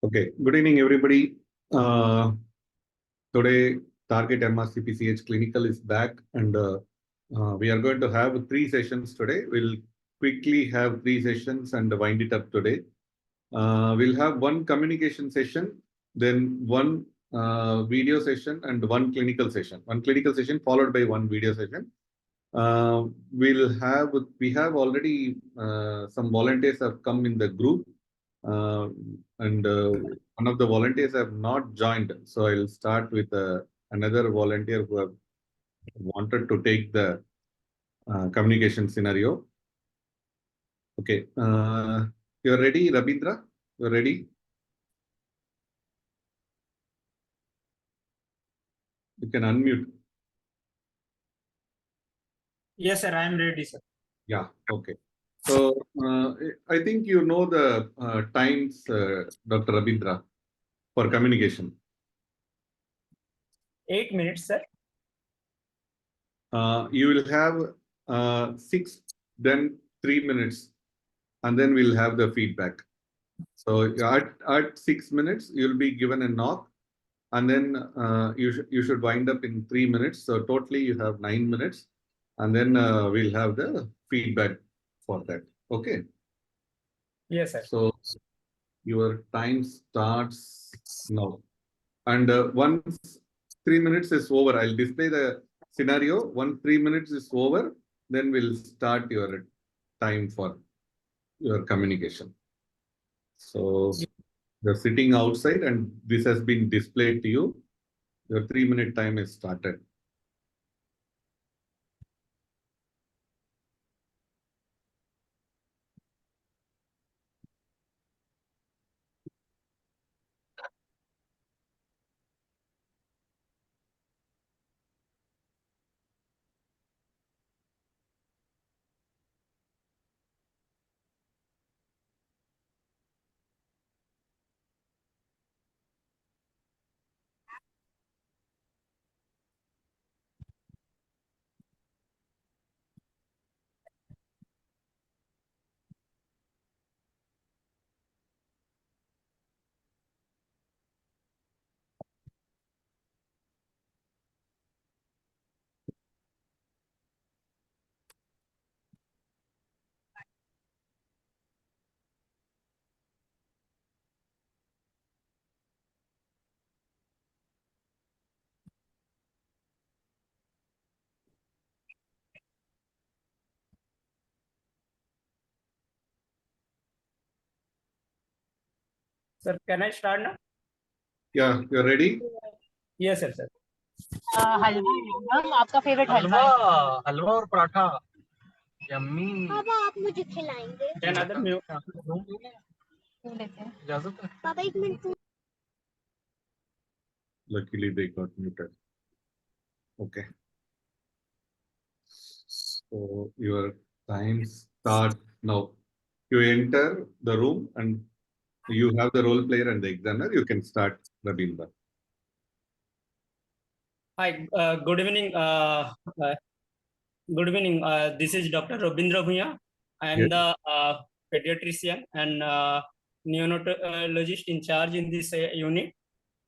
Okay, good evening, everybody. Today, Target MRCPCH Clinical is back, and we are going to have 3 sessions today. We'll quickly have 3 sessions and wind it up today. We'll have 1 communication session, then 1 video session, and 1 clinical session. 1 clinical session followed by 1 video session. We have already some volunteers have come in the group. And one of the volunteers have not joined. So I'll start with another volunteer who have wanted to take the communication scenario. Okay. You're ready, Rabindra? You're ready? You can unmute. Yes, sir. I am ready, sir. Yeah. Okay. So I think you know the times, Dr. Rabindra, for communication. 8 minutes, sir. You will have 6, then 3 minutes, and then we'll have the feedback. So at 6 minutes, you'll be given a knock, and then you should wind up in 3 minutes. So totally you have 9 minutes, and then we'll have the feedback for that. Okay. Yes, sir. So your time starts now. And once 3 minutes is over, I'll display the scenario. Once 3 minutes is over, then we'll start your time for your communication. So you're sitting outside and this has been displayed to you. Your 3-minute time is started. Sir, can I start now? Yeah, you're ready? Yes, sir. Sir. Halwa ma'am आपका favourite हलवा हलवा और paratha yummy. पापा आप मुझे खिलाएंगे Another meal. इजाजत है? पापा 1 minute Luckily, they got muted. Okay. So your time starts now. You enter the room and you have the role player and the examiner. You can start, Rabindra. Hi, good evening. Good evening. This is Dr. Robindra Bhuya. I am Yes. the pediatrician and neonatologist in charge in this unit.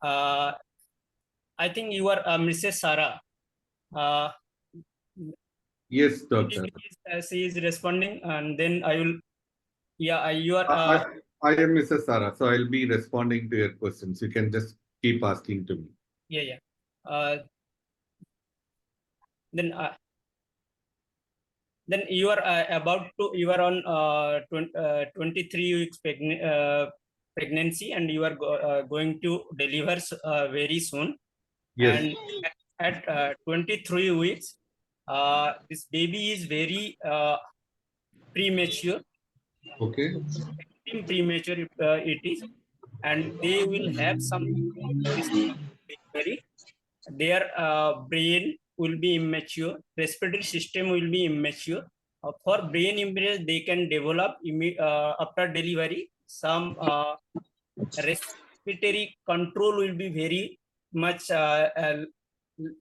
I think you are Mrs. Sarah. Yes, doctor. She is responding, and then I will. Yeah, you are. I am Mrs. Sarah, so I'll be responding to your questions. You can just keep asking to me. Yeah. Then you are you are on 23 weeks pregnancy, and you are going to deliver very soon. Yes. And at 23 weeks, this baby is very premature. Okay. Premature it is, and they will have some their brain will be immature, respiratory system will be immature. For brain imbalance, they can develop after delivery. Some respiratory control will be very much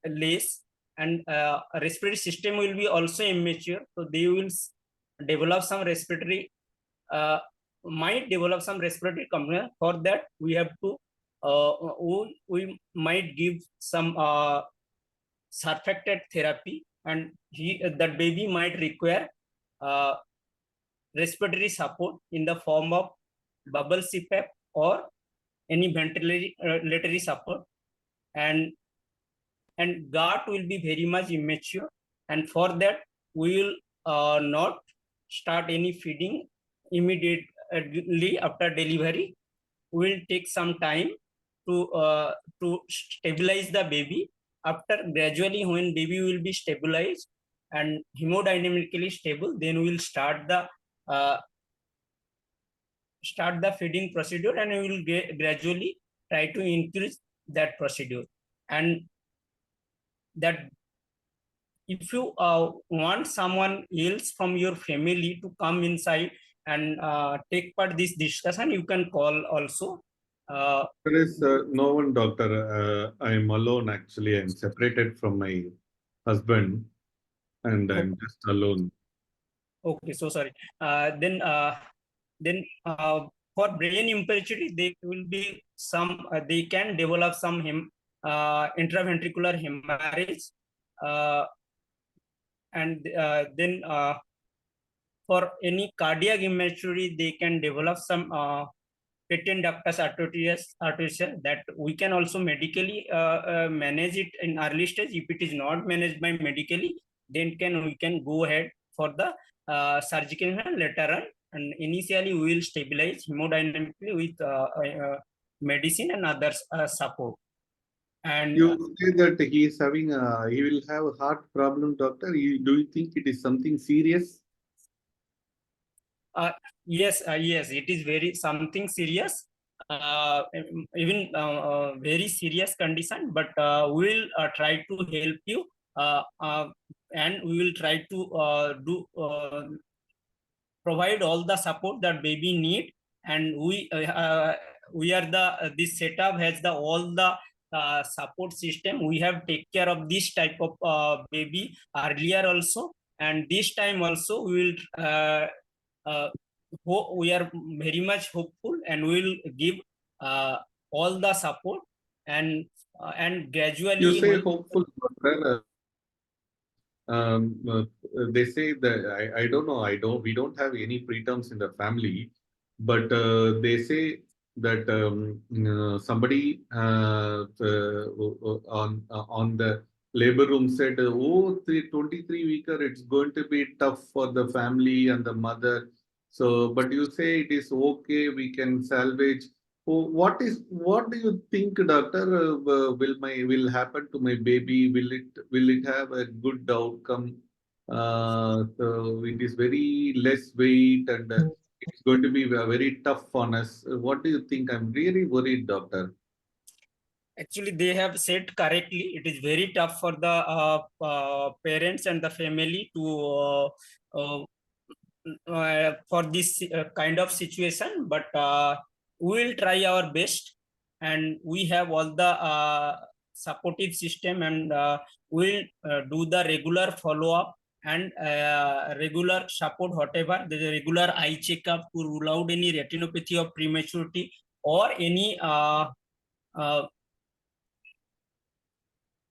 less, and respiratory system will be also immature. So they will develop some respiratory might develop some respiratory complaint. For that, we have to we might give some surfactant therapy, and that baby might require respiratory support in the form of bubble CPAP or any ventilatory support, and GART will be very much immature, and for that we will not start any feeding immediately after delivery. We will take some time to stabilize the baby. After gradually, when baby will be stabilized and hemodynamically stable, then we will start the feeding procedure, and we will gradually try to increase that procedure. And that if you want someone else from your family to come inside and take part this discussion, you can call also. There is no one, doctor. I am alone actually. I'm separated from my husband and I'm just alone. Okay, so sorry. Then for brain immaturity, they will be some. They can develop some intraventricular hemorrhage, and then for any cardiac immaturity, they can develop some patent ductus arteriosus that we can also medically manage it in early stage. If it is not managed by medically, then we can go ahead for the surgical later on. And initially, we will stabilize hemodynamically with medicine and other support. And you say that he is having he will have a heart problem, doctor. Do you think it is something serious? Yes, it is very something serious, even very serious condition. But we will try to help you, and we will try to provide all the support that baby need. And we are this setup has all the support system. We have take care of this type of baby earlier also, and this time also we will. We are very much hopeful, and we will give all the support, and gradually. You say hopeful, doctor. They say that I don't know. We don't have any preterms in the family, but they say that somebody on the labor room said, "Oh, the 23-weeker, it's going to be tough for the family and the mother." So, but you say it is okay. We can salvage. Oh, what do you think, doctor? Will happen to my baby? Will it have a good outcome? So it is very less weight and it's going to be very tough on us. What do you think? I'm really worried, doctor. Actually, they have said correctly. It is very tough for the parents and the family to for this kind of situation. But we will try our best, and we have all the supportive system, and we will do the regular follow-up and regular support, whatever the regular eye checkup to rule out any retinopathy of prematurity or any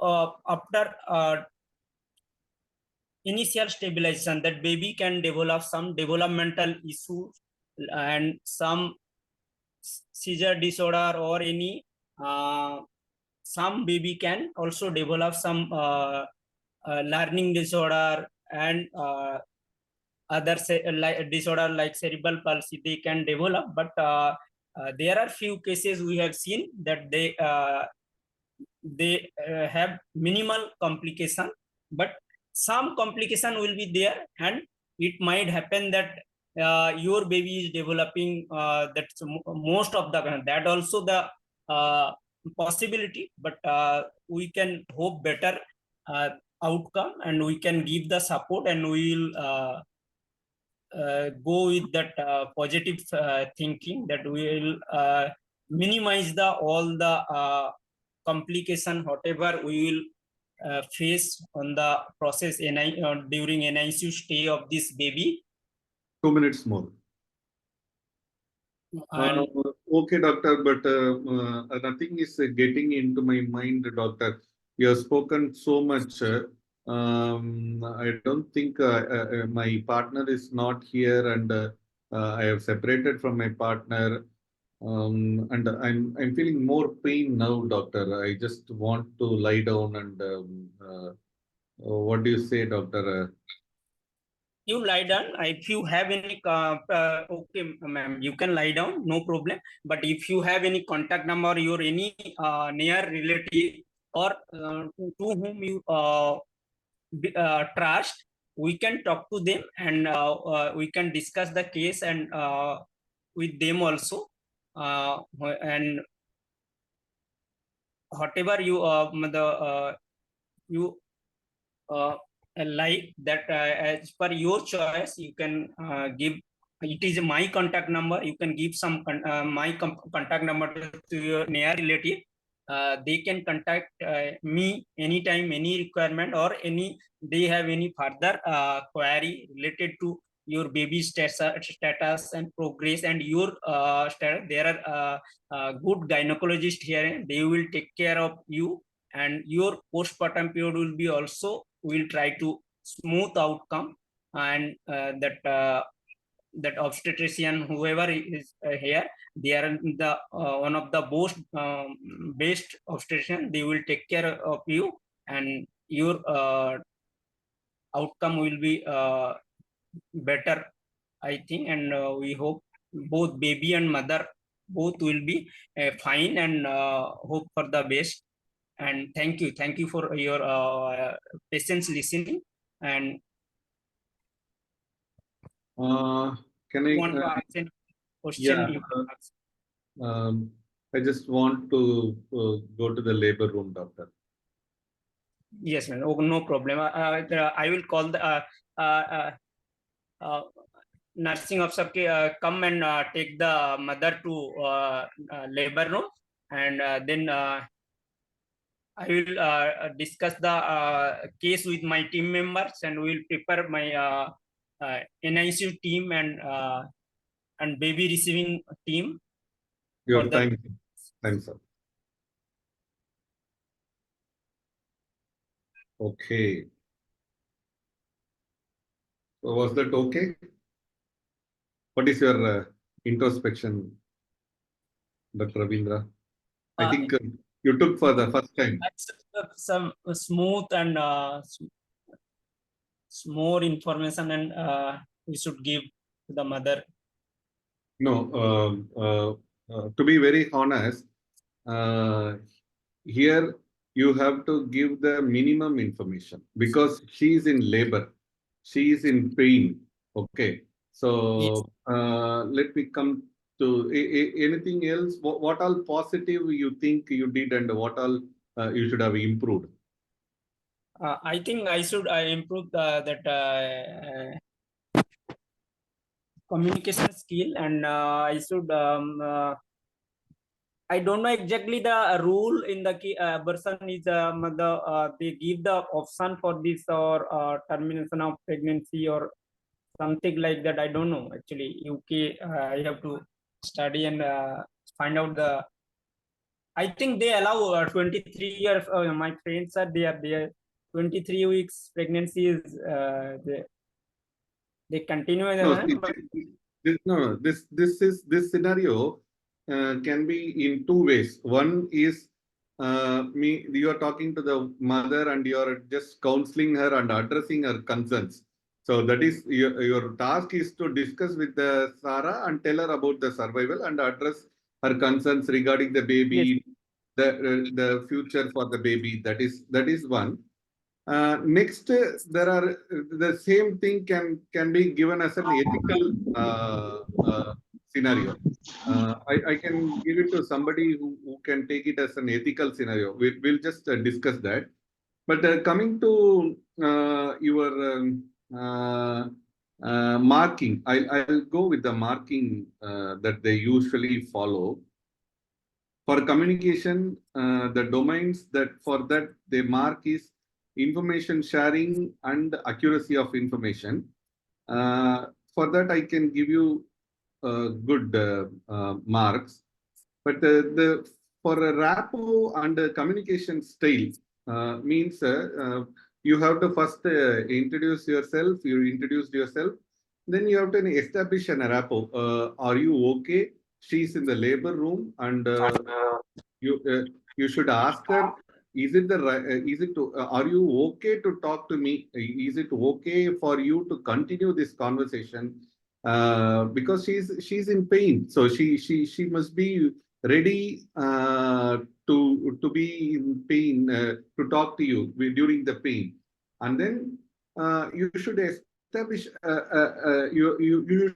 after initial stabilization, that baby can develop some developmental issues and some seizure disorder, or any some baby can also develop some learning disorder and other disorder like cerebral palsy they can develop. But there are few cases we have seen that they have minimal complication, but some complication will be there, and it might happen that your baby is developing that's most of the that also the possibility. But we can hope better outcome, and we can give the support, and we will go with that positive thinking that we will minimize all the complication whatever we will face on the process during NICU stay of this baby. 2 minutes more. And Okay, doctor, but nothing is getting into my mind, doctor. You have spoken so much. I don't think my partner is not here, and I have separated from my partner. And I'm feeling more pain now, doctor. I just want to lie down and what do you say, doctor? you lie down. If you have any, okay, ma'am, you can lie down, no problem. But if you have any contact number, or any near relative, or to whom you trust, we can talk to them, and we can discuss the case, and with them also. And whatever you you uh, like that, as per your choice, you can give. It is my contact number. You can give some my contact number to your near relative. They can contact me anytime, any requirement, or any they have any further query related to your baby status and progress and your status. There are good gynecologists here. They will take care of you, and your postpartum period will be also, will try to smooth outcome, and that obstetrician, whoever is here, they are the one of the most best obstetrician. They will take care of you, and your outcome will be better, I think. And we hope both baby and mother both will be fine, and hope for the best. And thank you for your patience listening. And Can you I? want to ask any question, Yeah. you can ask. I just want to go to the labor room, doctor. Yes, man. Oh, no problem. I will call the uh, uh, nursing officer come and take the mother to labor room, and then I will discuss the case with my team members, and we will prepare my NICU team, and baby receiving team for Your the. time, sir. Okay. So was that okay? What is your introspection, Dr. Ravindra? I think you took for the first time. Some smooth and more information, and we should give to the mother. No, to be very honest, here you have to give the minimum information because she is in labor, she is in pain. Okay, so let me come to anything else. What all positive you think you did, and what all you should have improved? I think I should improve that communication skill, and I should I don't know exactly the rule in the person is they give the option for this, or termination of pregnancy or something like that. I don't know actually. UK, I have to study and find out the. I think they allow 23 years. My friends said they are there. 23 weeks pregnancy is they continue. This scenario can be in two ways. One is you are talking to the mother and you are just counseling her and addressing her concerns. So that is your task is to discuss with the Sarah and tell her about the survival and address her concerns regarding the baby, the future for the baby. That is one. Next, there are the same thing can be given as an ethical scenario. I can give it to somebody who can take it as an ethical scenario. We'll just discuss that. But coming to your marking, I'll go with the marking that they usually follow. For communication, the domains that for that they mark is information sharing and accuracy of information. For that, I can give you good marks. But the for a rapport and a communication style means you have to first introduce yourself. You introduced yourself, then you have to establish an rapport. Are you okay? She's in the labor room, and you you should ask her. Is it the right? Is it? Are you okay to talk to me? Is it okay for you to continue this conversation? Because she's in pain, so she must be ready to be in pain to talk to you during the pain, and then you should establish you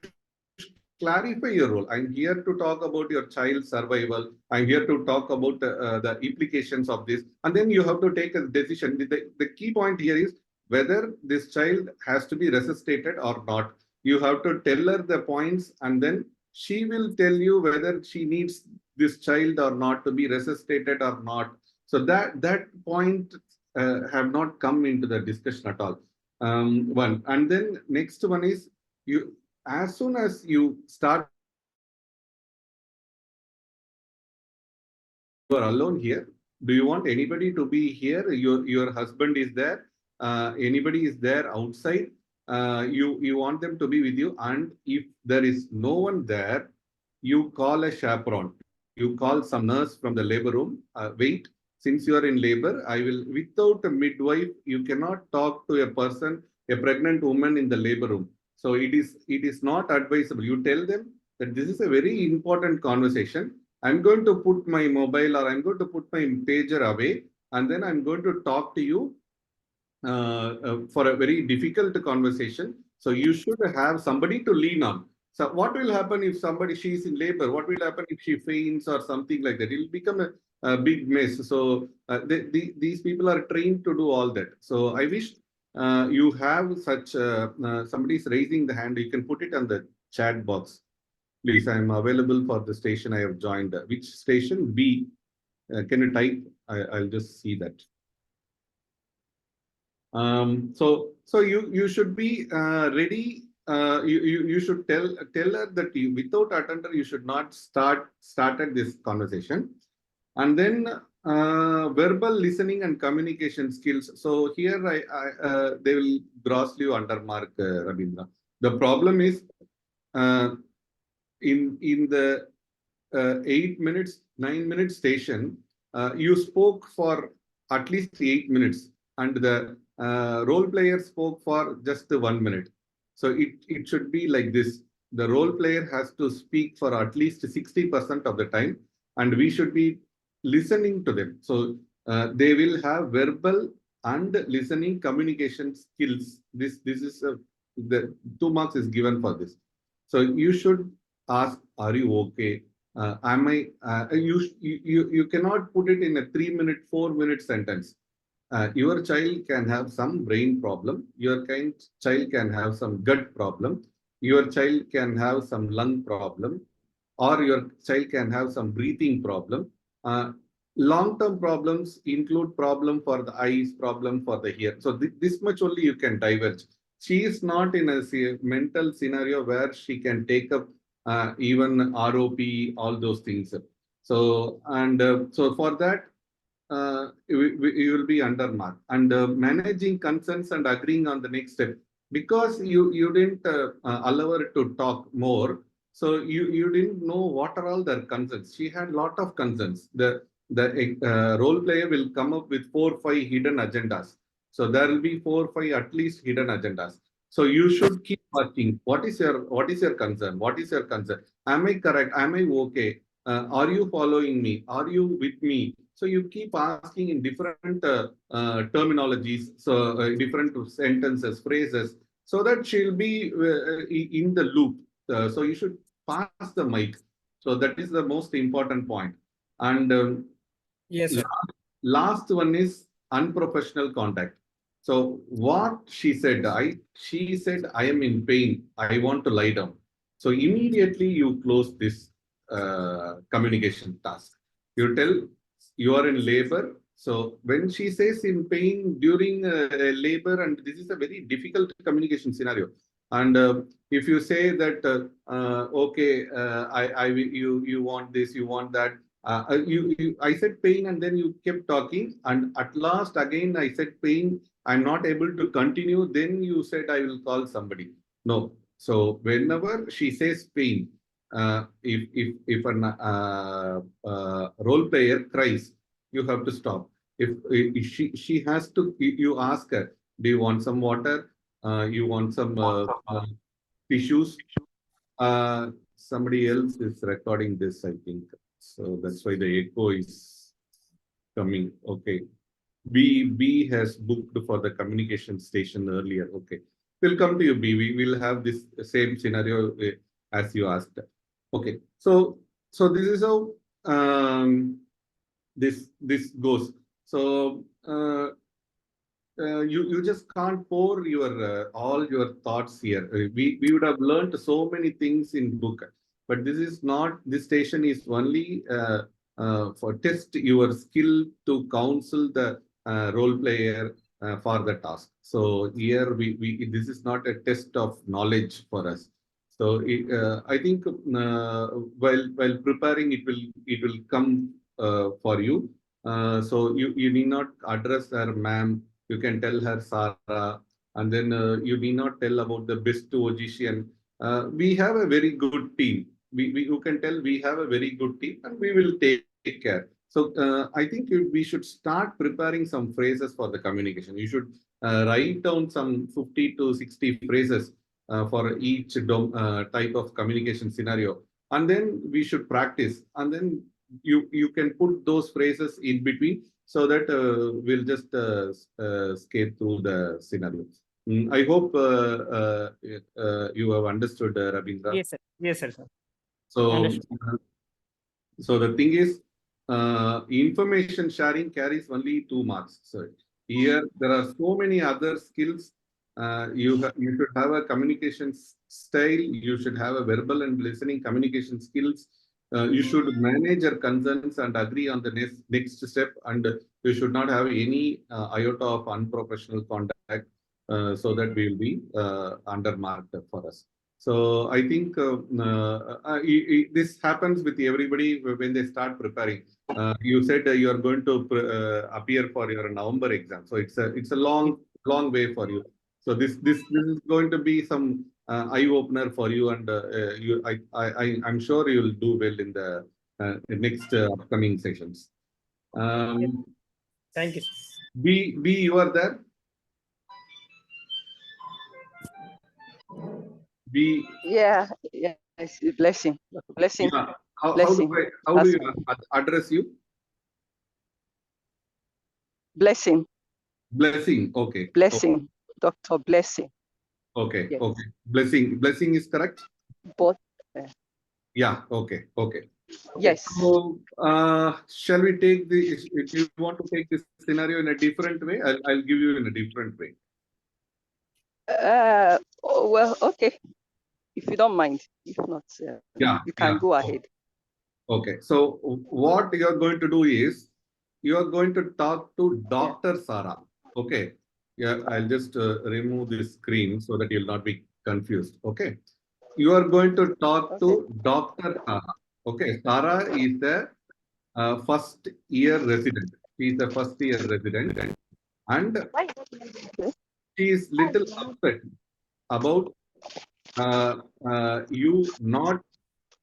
clarify your role. I'm here to talk about your child's survival. I'm here to talk about the implications of this. And then you have to take a decision. The key point here is whether this child has to be resuscitated or not. You have to tell her the points, and then she will tell you whether she needs this child or not to be resuscitated or not. So that point have not come into the discussion at all. One. And then next one is you as soon as you start, you are alone here. Do you want anybody to be here? Your husband is there. Anybody is there outside. You want them to be with you. And if there is no one there, you call a chaperone. You call some nurse from the labor room. Wait, since you are in labor, I will, without a midwife, you cannot talk to a person, a pregnant woman in the labor room. So it is not advisable. You tell them that this is a very important conversation. I'm going to put my mobile or I'm going to put my pager away, and then I'm going to talk to you for a very difficult conversation. So you should have somebody to lean on. So what will happen if she's in labor? What will happen if she faints or something like that? It will become a big mess. So these people are trained to do all that. So I wish you have such somebody is raising the hand. You can put it on the chat box. Please, I am available for the station I have joined. Which station? B. Can you type? I'll just see that. So you should be ready. You should tell her that without attender you should not started this conversation, and then verbal listening and communication skills. So here they will grossly undermark Rabindra. The problem is in the 8 minutes, 9 minutes station, you spoke for at least 8 minutes, and the role player spoke for just 1 minute. So it should be like this. The role player has to speak for at least 60% of the time, and we should be listening to them. So they will have verbal and listening communication skills. This is the 2 marks is given for this. So you should ask, are you okay? Am I? You cannot put it in a 3-minute, 4-minute sentence. Your child can have some brain problem. Your child can have some gut problem. Your child can have some lung problem, or your child can have some breathing problem. Long-term problems include problem for the eyes, problem for the ear. So this much only you can diverge. She is not in a mental scenario where she can take up even ROP, all those things. So so for that, you will be undermarked. And managing concerns and agreeing on the next step, because you didn't allow her to talk more. So you didn't know what are all their concerns. She had a lot of concerns. The role player will come up with 4 or 5 hidden agendas. So there will be 4 or 5 at least hidden agendas. So you should keep asking, what is your concern? What is your concern? Am I correct? Am I okay? Are you following me? Are you with me? So you keep asking in different terminologies, so different sentences, phrases, so that she'll be in the loop. So you should pass the mic. So that is the most important point. And Yes, sir. last one is unprofessional contact. So what she said, I am in pain. I want to lie down. So immediately you close this communication task. You tell you are in labor. So when she says in pain during labor, and this is a very difficult communication scenario. And if you say that, okay, you want this, you want that, I said pain, and then you kept talking, and at last again I said pain. I'm not able to continue. Then you said I will call somebody. No. So whenever she says pain, if an role player cries, you have to stop. If she has to, you ask her, do you want some water? You want some tissues? Somebody else is recording this, I think. So that's why the echo is coming. Okay. B has booked for the communication station earlier. Okay. We'll come to you, B. We will have this same scenario as you asked. Okay. So this is how this goes. So you just can't pour your all your thoughts here. We would have learned so many things in book, but this is not. This station is only for test your skill to counsel the role player for the task. So here we this is not a test of knowledge for us. So I think while preparing, it will come for you. So you need not address her ma'am. You can tell her Sarah, and then you need not tell about the best logician. We have a very good team. You can tell we have a very good team, and we will take care. So I think we should start preparing some phrases for the communication. You should write down some 50 to 60 phrases for each type of communication scenario, and then we should practice. And then you can put those phrases in between, so that we'll just skate through the scenarios. I hope you have understood, Rabindra. Yes, sir. Yes, sir. So, Understood. so the thing is, information sharing carries only 2 marks. So here there are so many other skills. You should have a communication style. You should have a verbal and listening communication skills. You should manage your concerns and agree on the next step, and you should not have any iota of unprofessional conduct, so that we will be undermarked for us. So I think this happens with everybody when they start preparing. You said you are going to appear for your November exam, so it's a long way for you. So this is going to be some eye opener for you, and I'm sure you will do well in the next upcoming sessions. Thank you. B, you are there. B. Yeah, yes, blessing. Yeah. How Blessing. do you address you? Blessing. Blessing. Okay. Blessing. Dr. Blessing. Okay. Yes. Okay. Blessing is correct. Both. Yeah. Okay. Okay. Yes. So, shall we take if you want to take this scenario in a different way, I'll give you in a different way. Well, okay. If you don't mind. If not, you can go ahead. Okay. So, what you are going to do is, you are going to talk to Dr. Sarah. Okay. Yeah. I'll just remove this screen so that you'll not be confused. Okay. You are going to talk to Dr. Sarah. Okay. Sarah is the first year resident. She is the first year resident, and she is little upset about you not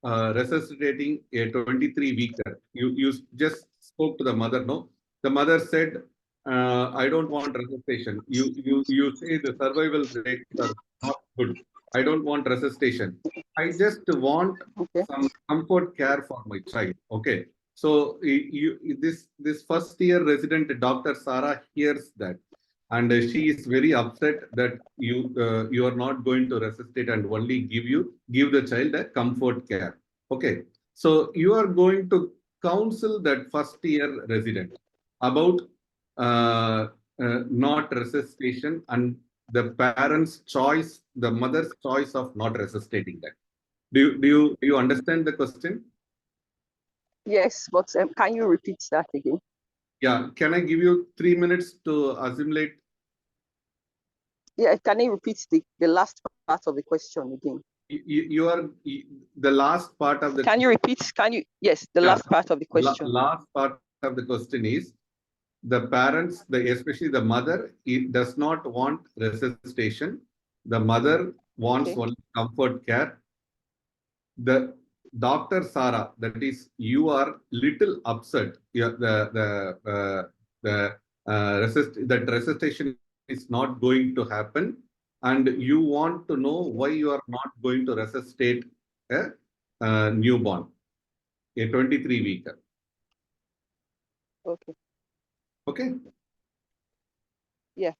resuscitating a 23-weeker. You just spoke to the mother, no? The mother said, I don't want resuscitation. You say the survival rates are not good. I don't want resuscitation. I just want some comfort care for my child. Okay. So this first year resident Dr. Sarah hears that, and she is very upset that you are not going to resuscitate and only give the child a comfort care. Okay. So you are going to counsel that first year resident about not resuscitation and the parent's choice, the mother's choice of not resuscitating that. Do you understand the question? Yes, but can you repeat that again? Yeah. Can I give you 3 minutes to assimilate? Yeah, can you repeat the last part of the question again? You are the last part of the. Can you repeat? Yes, the last part of the question. Last part of the question is the parents, especially the mother, does not want resuscitation. The mother wants only comfort care. The Dr. Sarah, that is, you are little upset. That resuscitation is not going to happen, and you want to know why you are not going to resuscitate a newborn, a 23-weeker. Okay. Okay. Yeah.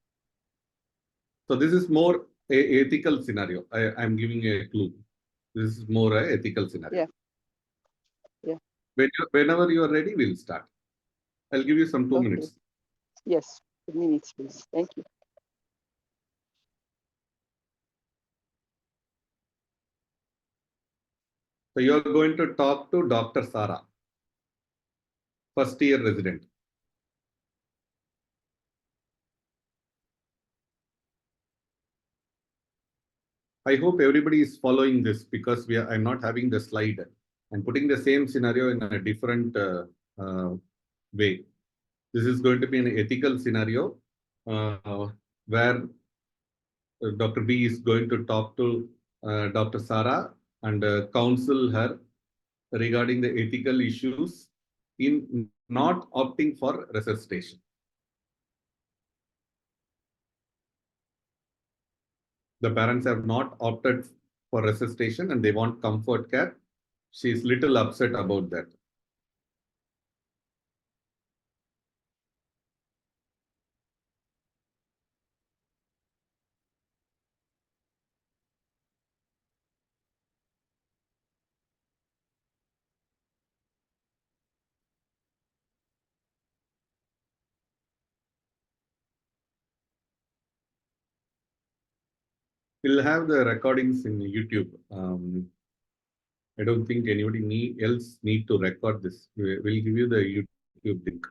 So this is more a ethical scenario. I'm giving a clue. This is more a ethical scenario. Yeah. Yeah. Whenever you are ready, we'll start. I'll give you some 2 minutes. Yes, 2 minutes, please. Thank you. So you are going to talk to Dr. Sarah, first-year resident. I hope everybody is following this because I'm not having the slide. I'm putting the same scenario in a different way. This is going to be an ethical scenario where Dr. B is going to talk to Dr. Sarah and counsel her regarding the ethical issues in not opting for resuscitation. The parents have not opted for resuscitation and they want comfort care. She's little upset about that. We'll have the recordings in YouTube. I don't think anybody else need to record this. We'll give you the YouTube link.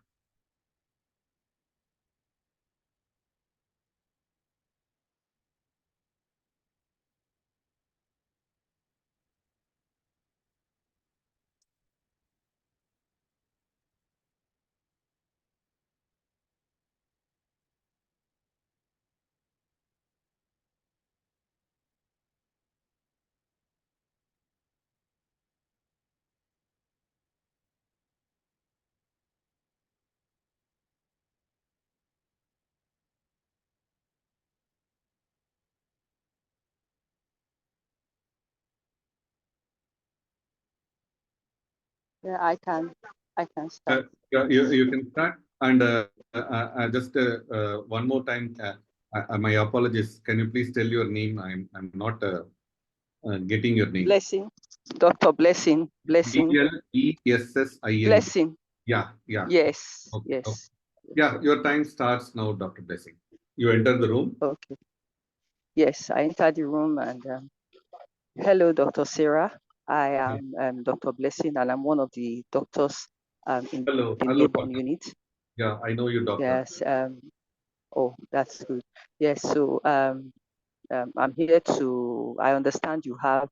Yeah, I can start. You can start. And just one more time, my apologies. Can you please tell your name? I'm not getting your name. Blessing, Dr. Blessing. Blessin. Blessing. Yeah. Yes. Okay. Yes. Okay. Yeah, your time starts now, Dr. Blessing. You enter the room. Okay. Yes, I entered the room and hello, Dr. Sarah. I am Dr. Blessing and I'm one of the doctors in Hello, the newborn unit. Yeah, I know you, doctor. Yes. Oh, that's good. Yes. So I'm here I understand you have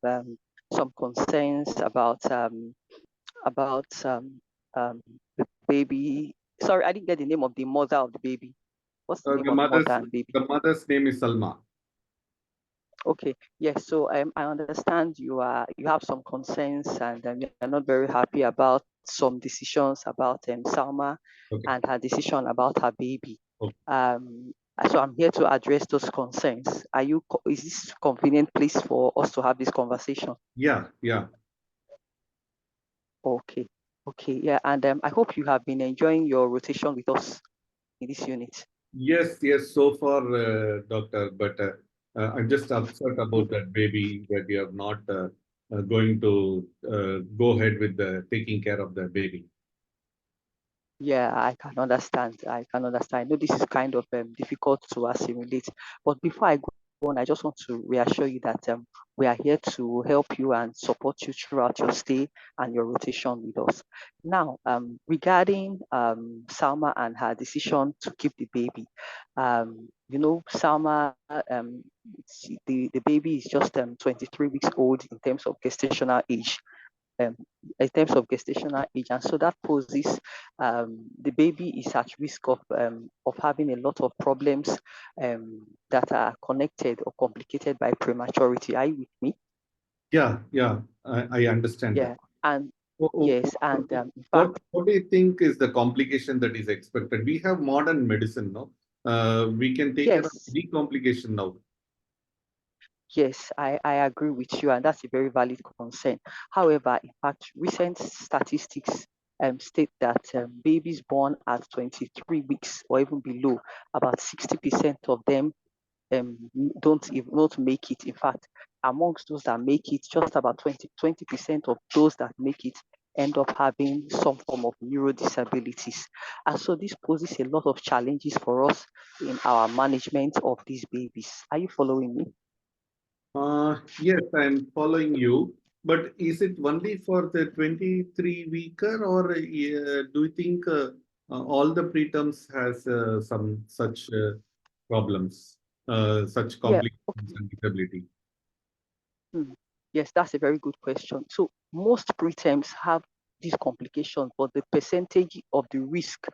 some concerns about the baby. Sorry, I didn't get the name of the mother of the baby. What's the name of the mother and baby? The mother's name is Salma. Okay. Yes. So I understand you have some concerns and you're not very happy about some decisions about Salma and her decision about her baby. So I'm here to address those concerns. Is this a convenient place for us to have this conversation? Yeah. Okay. Yeah. And I hope you have been enjoying your rotation with us in this unit. Yes, so far, doctor, but I'm just upset about that baby that you are not going to go ahead with taking care of the baby. Yeah, I can understand. I know this is kind of difficult to assimilate. But before I go I just want to reassure you that we are here to help you and support you throughout your stay and your rotation with us. Now, regarding Salma and her decision to keep the baby, Salma, the baby is just 23 weeks old in terms of gestational age. Um, in terms of gestational age, and so that poses the baby is at risk of having a lot of problems that are connected or complicated by prematurity. Are you with me? Yeah, I understand Yeah, that. and Wh- yes, and in What fact, what do you think is the complication that is expected? We have modern medicine, no? We can take care of yes, the complication now. yes, I agree with you, and that's a very valid concern. However, in fact, recent statistics state that babies born at 23 weeks or even below, about 60% of them don't make it. In fact, amongst those that make it, just about 20% of those that make it end up having some form of neuro disabilities. And so this poses a lot of challenges for us in our management of these babies. Are you following me? Yes, I'm following you. But is it only for the 23 weeker, or do you think all the preterms has some such problems, such Yeah, complications okay. and disability? Hmm. Yes, that's a very good question. So most preterms have these complications, but the percentage of the risk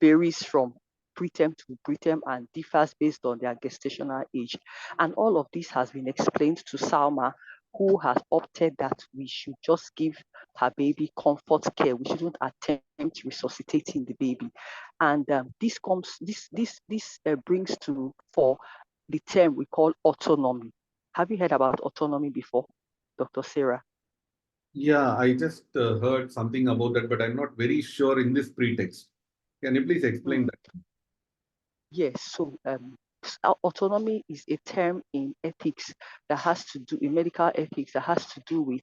varies from preterm to preterm and differs based on their gestational age. And all of this has been explained to Salma, who has opted that we should just give her baby comfort care. We shouldn't attempt resuscitating the baby. And this brings to for the term we call autonomy. Have you heard about autonomy before, Dr. Sarah? Yeah, I just heard something about that, but I'm not very sure in this pretext. Can you please explain Hmm. that? Yes, so autonomy is a term in ethics that has to do in medical ethics that has to do with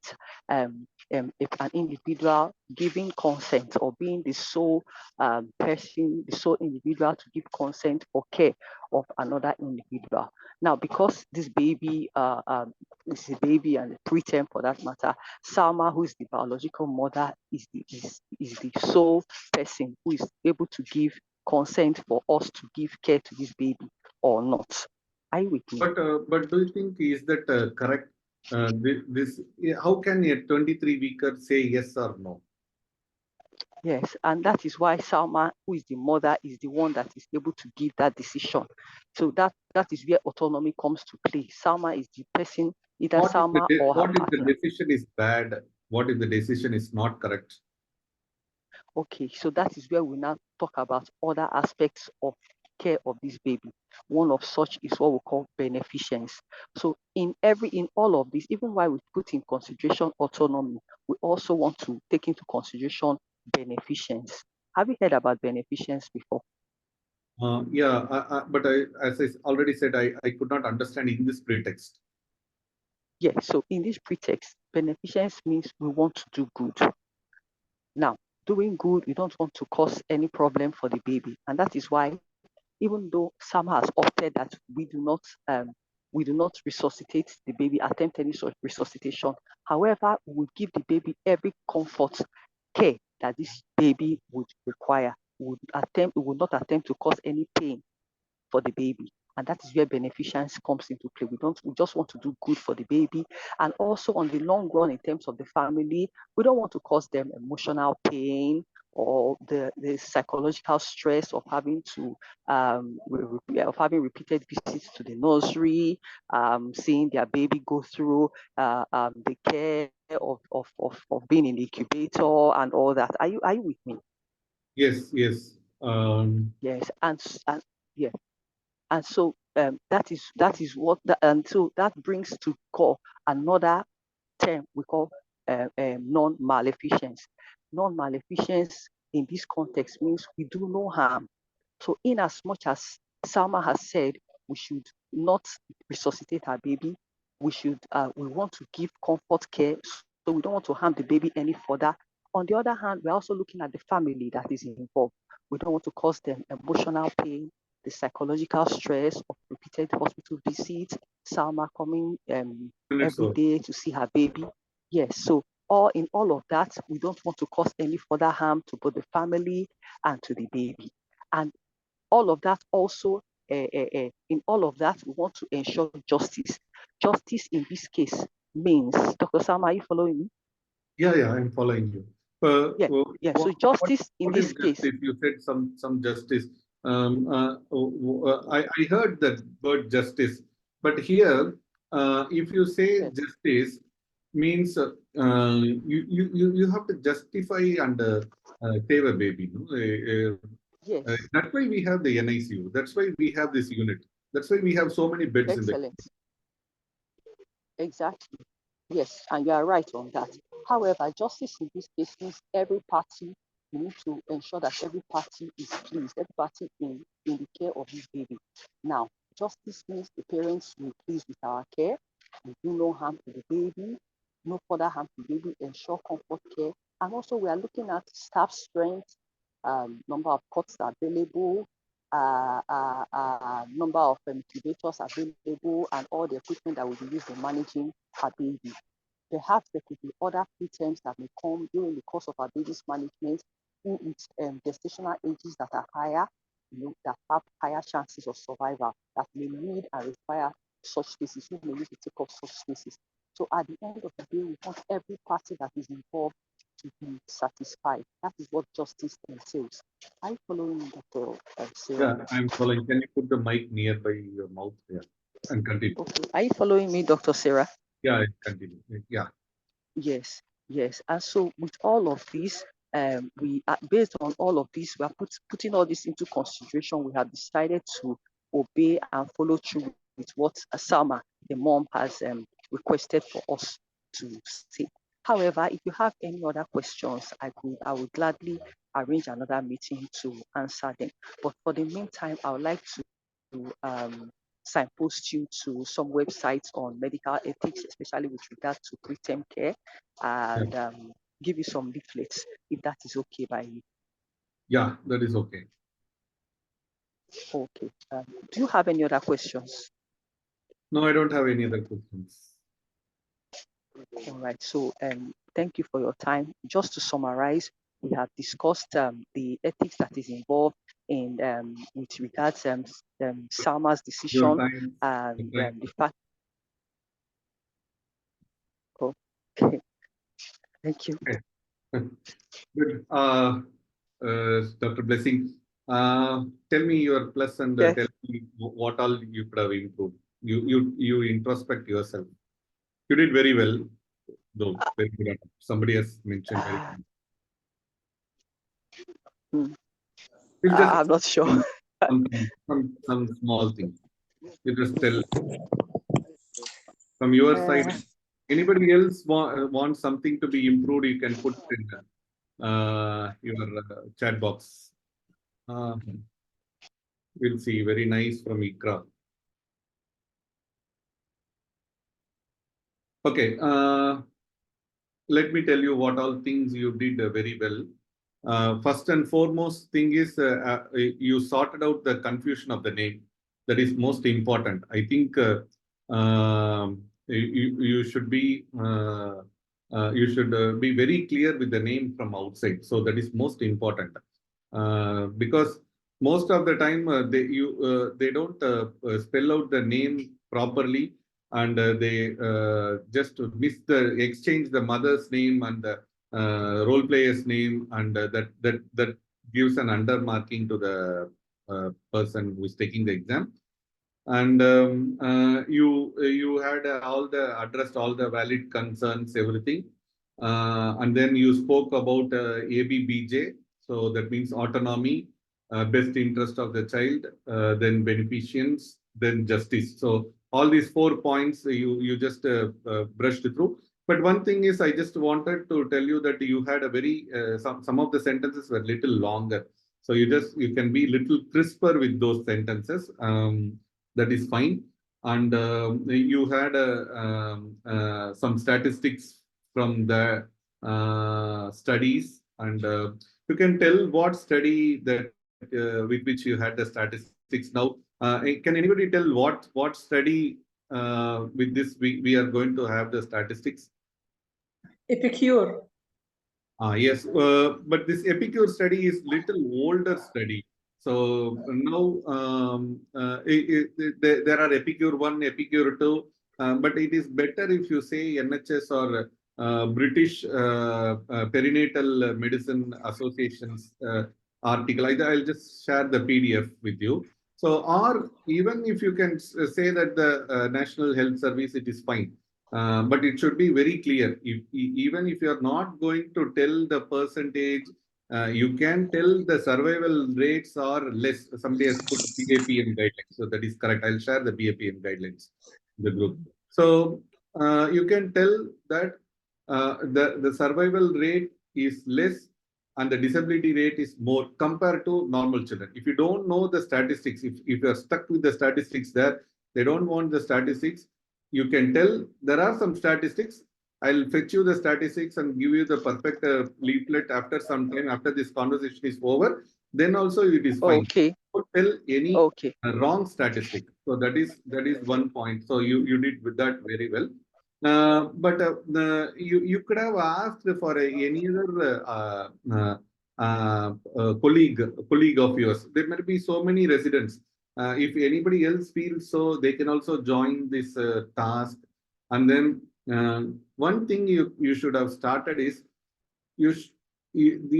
if an individual giving consent or being the sole person, the sole individual to give consent for care of another individual. Now, because this baby is a baby and a preterm for that matter, Salma, who is the biological mother, is the sole person who is able to give consent for us to give care to this baby or not. Are you with me? But do you think is that correct? How can a 23 weeker say yes or no? Yes, and that is why Salma, who is the mother, is the one that is able to give that decision. So that is where autonomy comes to play. Salma is the person, either Salma or her What if the partner. decision is bad? What if the decision is not correct? Okay, so that is where we now talk about other aspects of care of this baby. One of such is what we call beneficence. So in all of this, even while we put in consideration autonomy, we also want to take into consideration beneficence. Have you heard about beneficence before? Yeah, but as I already said, I could not understand in this pretext. Yeah, so in this pretext, beneficence means we want to do good. Now, doing good, we don't want to cause any problem for the baby. And that is why, even though some has opted that we do not resuscitate the baby, attempt any sort of resuscitation. However, we will give the baby every comfort care that this baby would require. We would not attempt to cause any pain for the baby. And that is where beneficence comes into play. We just want to do good for the baby. And also on the long run, in terms of the family, we don't want to cause them emotional pain or the psychological stress of having to of having repeated visits to the nursery, seeing their baby go through the care of being in the incubator and all that. Are you with me? Yes. Yes, and yeah. And so that is what and so that brings to call another term we call non-maleficence. Non-maleficence in this context means we do no harm. So in as much as Salma has said we should not resuscitate her baby, we want to give comfort care, so we don't want to harm the baby any further. On the other hand, we're also looking at the family that is involved. We don't want to cause them emotional pain the psychological stress of repeated hospital visits, Salma coming every day to see her baby. Yes, so in all of that, we don't want to cause any further harm to both the family and to the baby. And all of that also, in all of that, we want to ensure justice. Justice in this case means, Dr. Salma, are you following me? Yeah, I'm following you. Yeah. So justice in this case. You said some justice. I heard that word justice, but here, if you say justice, means you have to justify and save a baby. No? Yes. That's why we have the NICU. That's why we have this unit. That's why we have so many beds in the. Excellent. Exactly. Yes, and you are right on that. However, justice in this case means every party, we need to ensure that every party is pleased, every party in the care of this baby. Now, justice means the parents will be pleased with our care, we do no harm to the baby, no further harm to the baby, ensure comfort care. And also we are looking at staff strength, number of cots available, number of incubators available, and all the equipment that will be used in managing her baby. Perhaps there could be other preterms that may come during the course of our baby's management, who with gestational ages that are higher, that have higher chances of survival, that may need and require such spaces, who may need to take up such spaces. So at the end of the day, we want every party that is involved to be satisfied. That is what justice entails. Are you following me, Dr. Sarah? Yeah, I'm following. Can you put the mic nearby your mouth here and continue? Okay. Are you following me, Dr. Sarah? Yeah, continue. Yeah. Yes. And so with all of this, we are based on all of this, we are putting all this into consideration. We have decided to obey and follow through with what Salma, the mom, has requested for us to say. However, if you have any other questions, I would gladly arrange another meeting to answer them. But for the meantime, I would like to signpost you to some websites on medical ethics, especially with regard to preterm care, and give you some leaflets, if that is okay by you. Yeah, that is okay. Okay. Do you have any other questions? No, I don't have any other questions. All right. So thank you for your time. Just to summarize, we have discussed the ethics that is involved in with regards Salma's decision and the fact. Okay. Thank you. Okay. Good. Dr. Blessing, tell me your plus and tell me what all you could have improved. You introspect yourself. You did very well, though. Very good. Somebody has mentioned very well. I'm not sure. Some small things. You just tell from your side. Anybody else want something to be improved? You can put in your chat box. We'll see. Very nice from Ikra. Okay. Let me tell you what all things you did very well. First and foremost thing is you sorted out the confusion of the name. That is most important. I think you should be very clear with the name from outside. So that is most important because most of the time they don't spell out the name properly, and they just exchange the mother's name and the role player's name, and that gives an undermarking to the person who is taking the exam. And you had addressed all the valid concerns, everything, and then you spoke about ABBJ. So that means autonomy, best interest of the child, then beneficence, then justice. So all these 4 points you just brushed through. But one thing is, I just wanted to tell you that you had a very some of the sentences were little longer. So you can be little crisper with those sentences. That is fine. And you had some statistics from the studies, and you can tell what study that with which you had the statistics statistics now. Can anybody tell what study with this we are going to have the statistics? Epicure. Yes, but this Epicure study is little older study. So now there are Epicure 1, Epicure 2, but it is better if you say NHS or British Perinatal Medicine Association's article. I'll just share the PDF with you. So, or even if you can say that the National Health Service, it is fine. But it should be very clear. Even if you are not going to tell the percentage, you can tell the survival rates are less. Somebody has put BAPM guidelines, so that is correct. I'll share the BAPM guidelines in the group. So you can tell that the survival rate is less and the disability rate is more compared to normal children. If you don't know the statistics, if you are stuck with the statistics there, they don't want the statistics. You can tell there are some statistics. I'll fetch you the statistics and give you the perfect leaflet after some time, after this conversation is over. Then also it is fine. Okay. Don't tell any Okay. wrong statistic. So that is one point. So you did with that very well. But you could have asked for any other colleague of yours. There may be so many residents. If anybody else feels so, they can also join this task. And then one thing you should have started is you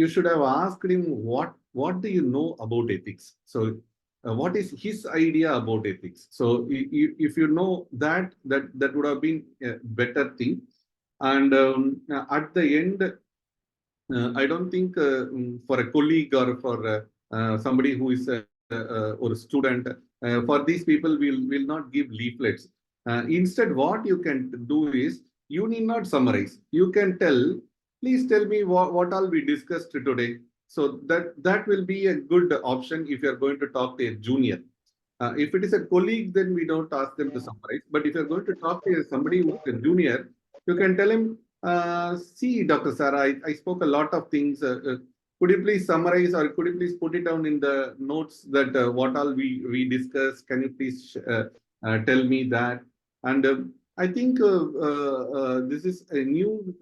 should have asked him what do you know about ethics. So what is his idea about ethics? So if you know that would have been a better thing. And at the end, I don't think for a colleague or for somebody who is or a student, for these people will not give leaflets. Instead, what you can do is you need not summarize. You can tell, please tell me what all we discussed today. So that will be a good option if you are going to talk to a junior. If it is a colleague, then we don't ask them to summarize. But if you're going to talk to somebody who is a junior, you can tell him, see, Dr. Sarah, I spoke a lot of things. Could you please summarize or could you please put it down in the notes that what all we discussed? Can you please tell me that? And I think this is a new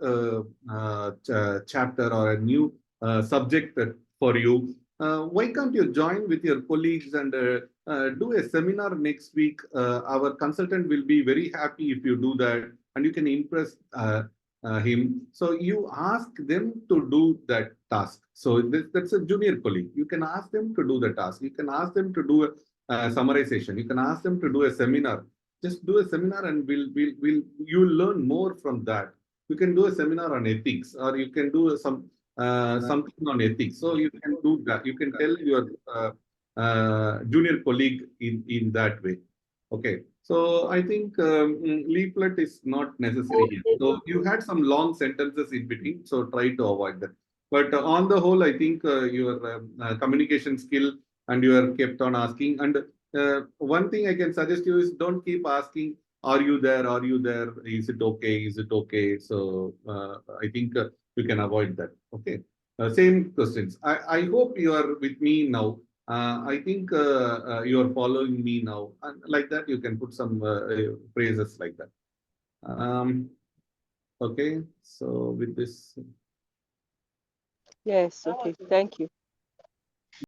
chapter or a new subject for you. Why can't you join with your colleagues and do a seminar next week? Our consultant will be very happy if you do that, and you can impress him. So you ask them to do that task. So that's a junior colleague. You can ask them to do the task. You can ask them to do a summarization. You can ask them to do a seminar. Just do a seminar, and you'll learn more from that. You can do a seminar on ethics, or you can do something on ethics. So you can do that. You can tell your junior colleague in that way. Okay. So I think leaflet is not necessary here. So you had some long sentences in between, so try to avoid that. But on the whole, I think your communication skill and you are kept on asking. And one thing I can suggest you is don't keep asking, are you there? Are you there? Is it okay? Is it okay? So I think you can avoid that. Okay. Same questions. I hope you are with me now. I think you are following me now. And like that, you can put some phrases like that. Okay. So with this. Yes. Okay. Thank you.